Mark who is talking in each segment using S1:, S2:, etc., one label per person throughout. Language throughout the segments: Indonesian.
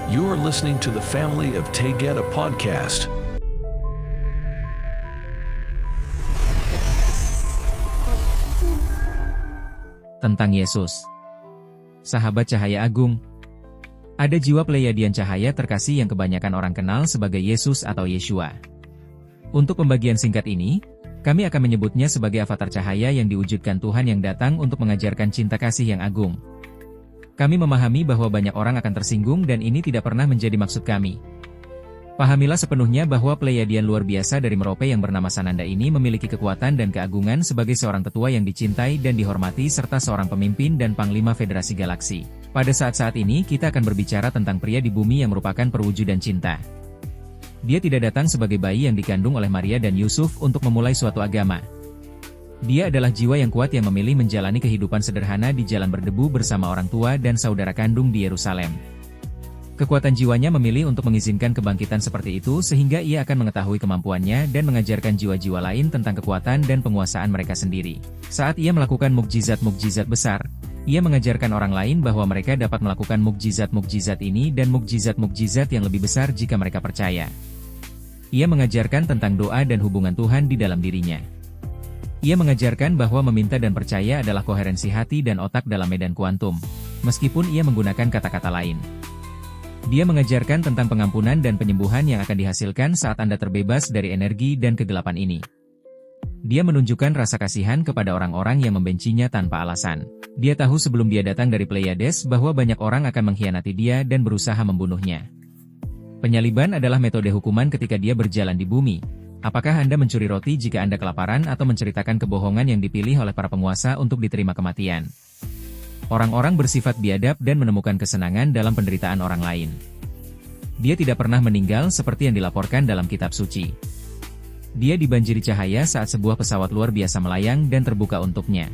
S1: You're listening to the Family of Tegeta podcast.
S2: Tentang Yesus. Sahabat cahaya agung. Ada jiwa Pleiadian cahaya terkasih yang kebanyakan orang kenal sebagai Yesus atau Yeshua. Untuk pembagian singkat ini, kami akan menyebutnya sebagai avatar cahaya yang diwujudkan Tuhan yang datang untuk mengajarkan cinta kasih yang agung. Kami memahami bahwa banyak orang akan tersinggung dan ini tidak pernah menjadi maksud kami. Pahamilah sepenuhnya bahwa Pleiadian luar biasa dari Merope yang bernama Sananda ini memiliki kekuatan dan keagungan sebagai seorang tetua yang dicintai dan dihormati serta seorang pemimpin dan panglima Federasi Galaksi. Pada saat-saat ini kita akan berbicara tentang pria di bumi yang merupakan perwujudan cinta. Dia tidak datang sebagai bayi yang dikandung oleh Maria dan Yusuf untuk memulai suatu agama. Dia adalah jiwa yang kuat yang memilih menjalani kehidupan sederhana di jalan berdebu bersama orang tua dan saudara kandung di Yerusalem. Kekuatan jiwanya memilih untuk mengizinkan kebangkitan seperti itu sehingga ia akan mengetahui kemampuannya dan mengajarkan jiwa-jiwa lain tentang kekuatan dan penguasaan mereka sendiri. Saat ia melakukan mukjizat-mukjizat besar, ia mengajarkan orang lain bahwa mereka dapat melakukan mukjizat-mukjizat ini dan mukjizat-mukjizat yang lebih besar jika mereka percaya. Ia mengajarkan tentang doa dan hubungan Tuhan di dalam dirinya. Ia mengajarkan bahwa meminta dan percaya adalah koherensi hati dan otak dalam medan kuantum, meskipun ia menggunakan kata-kata lain. Dia mengajarkan tentang pengampunan dan penyembuhan yang akan dihasilkan saat Anda terbebas dari energi dan kegelapan ini. Dia menunjukkan rasa kasihan kepada orang-orang yang membencinya tanpa alasan. Dia tahu sebelum dia datang dari Pleiades bahwa banyak orang akan mengkhianati dia dan berusaha membunuhnya. Penyaliban adalah metode hukuman ketika dia berjalan di bumi. Apakah Anda mencuri roti jika Anda kelaparan atau menceritakan kebohongan yang dipilih oleh para penguasa untuk diterima kematian? Orang-orang bersifat biadab dan menemukan kesenangan dalam penderitaan orang lain. Dia tidak pernah meninggal seperti yang dilaporkan dalam kitab suci. Dia dibanjiri cahaya saat sebuah pesawat luar biasa melayang dan terbuka untuknya.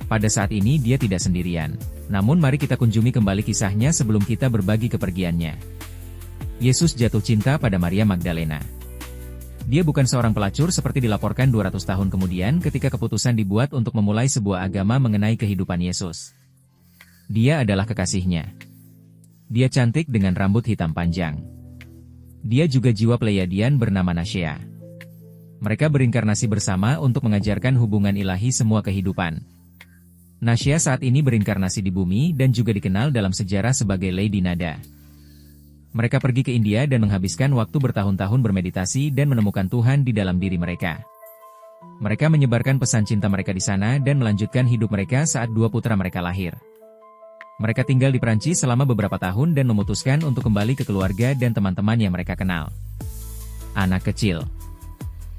S2: Pada saat ini dia tidak sendirian. Namun mari kita kunjungi kembali kisahnya sebelum kita berbagi kepergiannya. Yesus jatuh cinta pada Maria Magdalena. Dia bukan seorang pelacur seperti dilaporkan 200 tahun kemudian ketika keputusan dibuat untuk memulai sebuah agama mengenai kehidupan Yesus. Dia adalah kekasihnya. Dia cantik dengan rambut hitam panjang. Dia juga jiwa Pleiadian bernama Nasya. Mereka berinkarnasi bersama untuk mengajarkan hubungan ilahi semua kehidupan. Nasya saat ini berinkarnasi di bumi dan juga dikenal dalam sejarah sebagai Lady Nada. Mereka pergi ke India dan menghabiskan waktu bertahun-tahun bermeditasi dan menemukan Tuhan di dalam diri mereka. Mereka menyebarkan pesan cinta mereka di sana dan melanjutkan hidup mereka saat dua putra mereka lahir. Mereka tinggal di Perancis selama beberapa tahun dan memutuskan untuk kembali ke keluarga dan teman-teman yang mereka kenal. Anak kecil.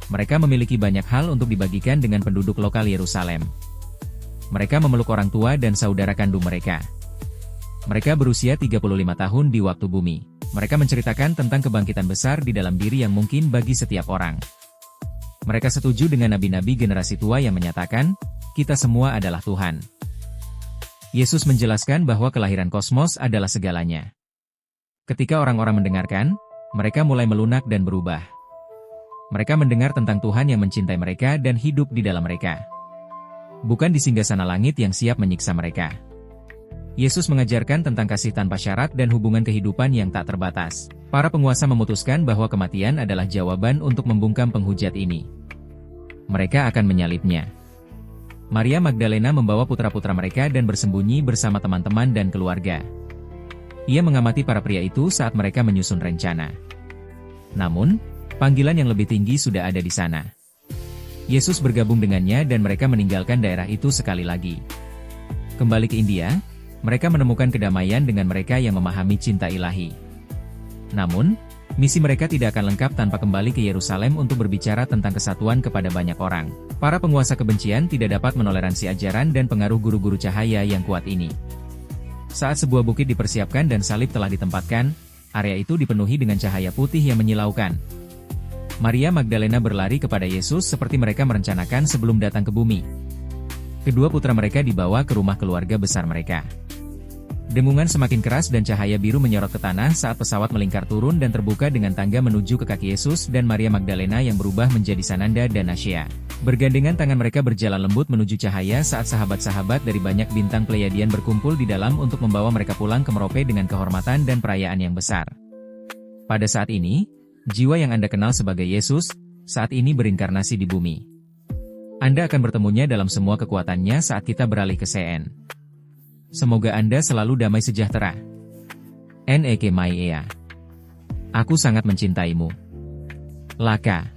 S2: Mereka memiliki banyak hal untuk dibagikan dengan penduduk lokal Yerusalem. Mereka memeluk orang tua dan saudara kandung mereka. Mereka berusia 35 tahun di waktu bumi. Mereka menceritakan tentang kebangkitan besar di dalam diri yang mungkin bagi setiap orang. Mereka setuju dengan nabi-nabi generasi tua yang menyatakan, kita semua adalah Tuhan. Yesus menjelaskan bahwa kelahiran kosmos adalah segalanya. Ketika orang-orang mendengarkan, mereka mulai melunak dan berubah. Mereka mendengar tentang Tuhan yang mencintai mereka dan hidup di dalam mereka. Bukan di singgasana langit yang siap menyiksa mereka. Yesus mengajarkan tentang kasih tanpa syarat dan hubungan kehidupan yang tak terbatas. Para penguasa memutuskan bahwa kematian adalah jawaban untuk membungkam penghujat ini. Mereka akan menyalibnya. Maria Magdalena membawa putra-putra mereka dan bersembunyi bersama teman-teman dan keluarga. Ia mengamati para pria itu saat mereka menyusun rencana. Namun, panggilan yang lebih tinggi sudah ada di sana. Yesus bergabung dengannya dan mereka meninggalkan daerah itu sekali lagi. Kembali ke India, mereka menemukan kedamaian dengan mereka yang memahami cinta ilahi. Namun, misi mereka tidak akan lengkap tanpa kembali ke Yerusalem untuk berbicara tentang kesatuan kepada banyak orang. Para penguasa kebencian tidak dapat menoleransi ajaran dan pengaruh guru-guru cahaya yang kuat ini. Saat sebuah bukit dipersiapkan dan salib telah ditempatkan, area itu dipenuhi dengan cahaya putih yang menyilaukan. Maria Magdalena berlari kepada Yesus seperti mereka merencanakan sebelum datang ke bumi. Kedua putra mereka dibawa ke rumah keluarga besar mereka. Dengungan semakin keras dan cahaya biru menyorot ke tanah saat pesawat melingkar turun dan terbuka dengan tangga menuju ke kaki Yesus dan Maria Magdalena yang berubah menjadi Sananda dan Asya. Bergandengan tangan mereka berjalan lembut menuju cahaya saat sahabat-sahabat dari banyak bintang Pleiadian berkumpul di dalam untuk membawa mereka pulang ke Merope dengan kehormatan dan perayaan yang besar. Pada saat ini, jiwa yang Anda kenal sebagai Yesus, saat ini berinkarnasi di bumi. Anda akan bertemunya dalam semua kekuatannya saat kita beralih ke CN. Semoga Anda selalu damai sejahtera. Nek Maia. Aku sangat mencintaimu. Laka.